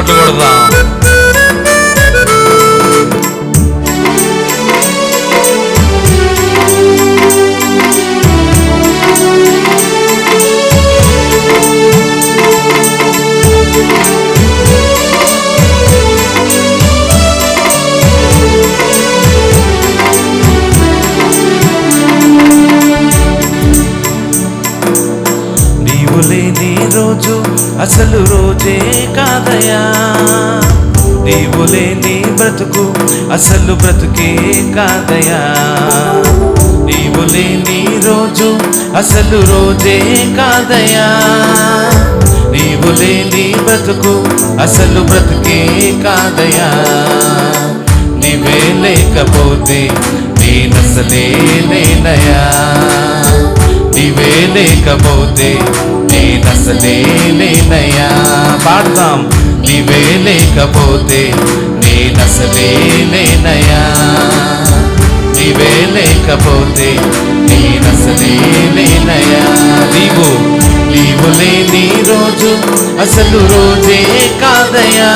చప్పట్లు కొడదాం. లేని రోజు అసలు రోజే కాదయా, నీవు లేని బ్రతుకు అసలు బ్రతుకే కాదయా. నీవు లేని రోజు అసలు రోజే కాదయా, నీవు లేని బ్రతుకు అసలు బ్రతుకే కాదయా. నీవే లేకపోతే నేనసలే లేనయా, నీవే లేకపోతే నేనసలే లేనయా. పాడదాం. నీవే లేకపోతే నేనసలే లేనయా, నీవే లేకపోతే నేనసలే లేనయా. నీవు లేని రోజు అసలు రోజే కాదయా,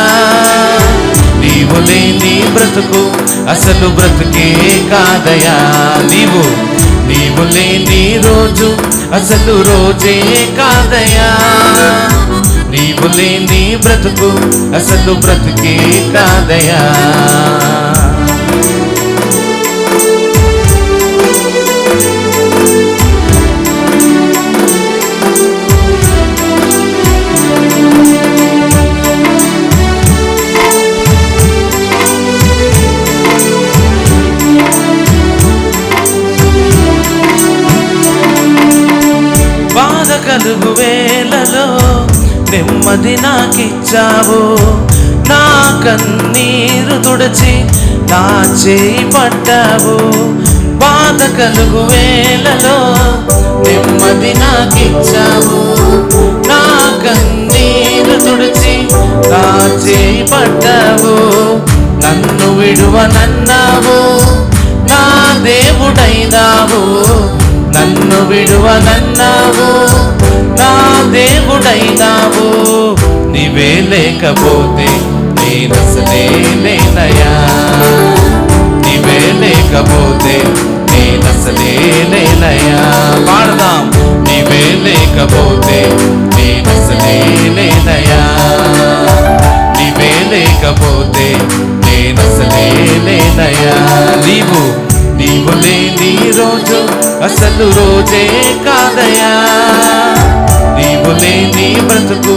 నీవు లేని బ్రతుకు అసలు బ్రతుకే కాదయా. నీవు లేని రోజు అసలు రోజే కాదయా, నీవు లేని బ్రతుకు అసలు బ్రతుకే కాదయా. బాధ కలుగు వేళలో నెమ్మది నాకిచ్చావు, నా కన్నీరు తుడిచి నా చేయి పట్టావు. బాధ కలుగు వేళలో నెమ్మది నాకిచ్చావు, నా కన్నీరు తుడిచి నా చేయి పట్టావు. నన్ను విడువనన్నావు, నా దేవుడైనావు, నన్ను విడువనన్నావు, నా దేవుడైనావు. నీవే లేకపోతే నేనసలే లేనయా, నీవే లేకపోతే నేనసలే లేనయా. పాడదాం. నీవే లేకపోతే నేనసలే లేనయా, నీవే లేకపోతే నేనసలే లేనయా. నీవు లేని రోజు అసలు రోజే కాదయా, నీవు లేని బ్రతుకు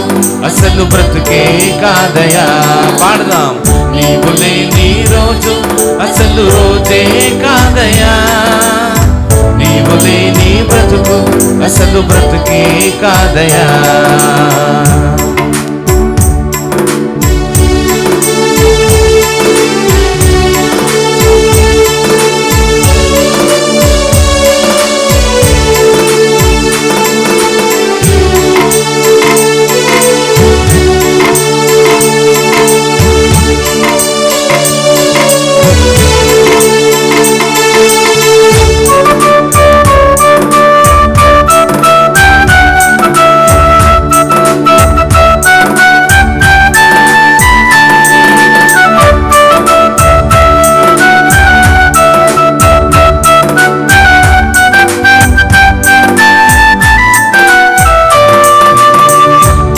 అసలు బ్రతుకే కాదయా. పాడదాం. నీవు లేని రోజు అసలు రోజే కాదయా, నీవు లేని బ్రతుకు అసలు బ్రతుకే కాదయా.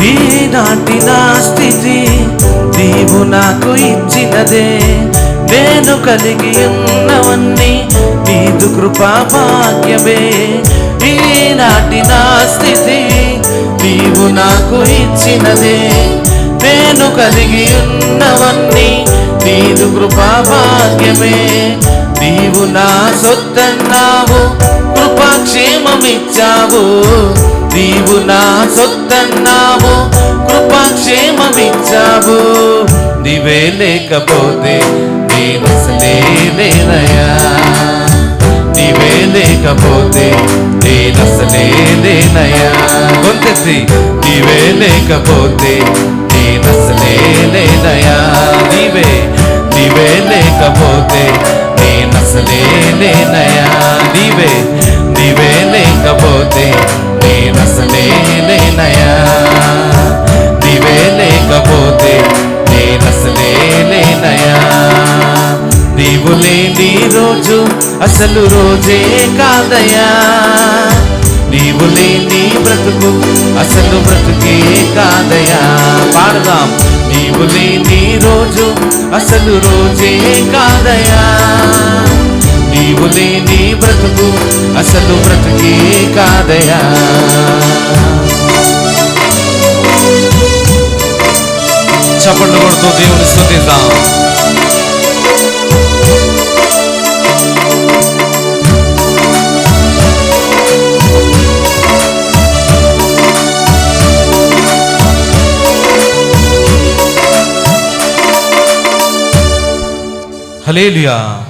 ఈనాటి నా స్థితి నీవు నాకు ఇచ్చినదే, నేను కలిగి ఉన్నవన్నీ నీదు కృపా భాగ్యమే. ఈనాటి నా స్థితి నీవు నాకు ఇచ్చినదే, నేను కలిగి ఉన్నవన్నీ నీదు కృపా భాగ్యమే. నీవు నా సొత్తన్నావు, కృపాక్షేమమిచ్చావు, నీవు నా సొత్తన్నావు, కృపాక్షేమమిచ్చావు. నీవే లేకపోతే నేనసలే లేనయా, నీవే లేకపోతే నేనసలే లేనయా. గొంతెత్తి. నీవే లేకపోతే నేనసలే లేనయా, నీవే లేకపోతే నేనసలే లేనయా. నీవే లేకపోతే నేనసలే లేనయా, నీవే లేకపోతే అసలు రోజే కాదయా. నీవు లేని బ్రతుకు అసలు బ్రతుకే కాదయా. పాడదాం. నీవు లేని రోజు అసలు రోజే కాదయా. నీవు లేని బ్రతుకు అసలు బ్రతుకే కాదయా. చప్పట్లు కొడుతూ దేవుని స్తుతిద్దాం. హల్లెలూయా.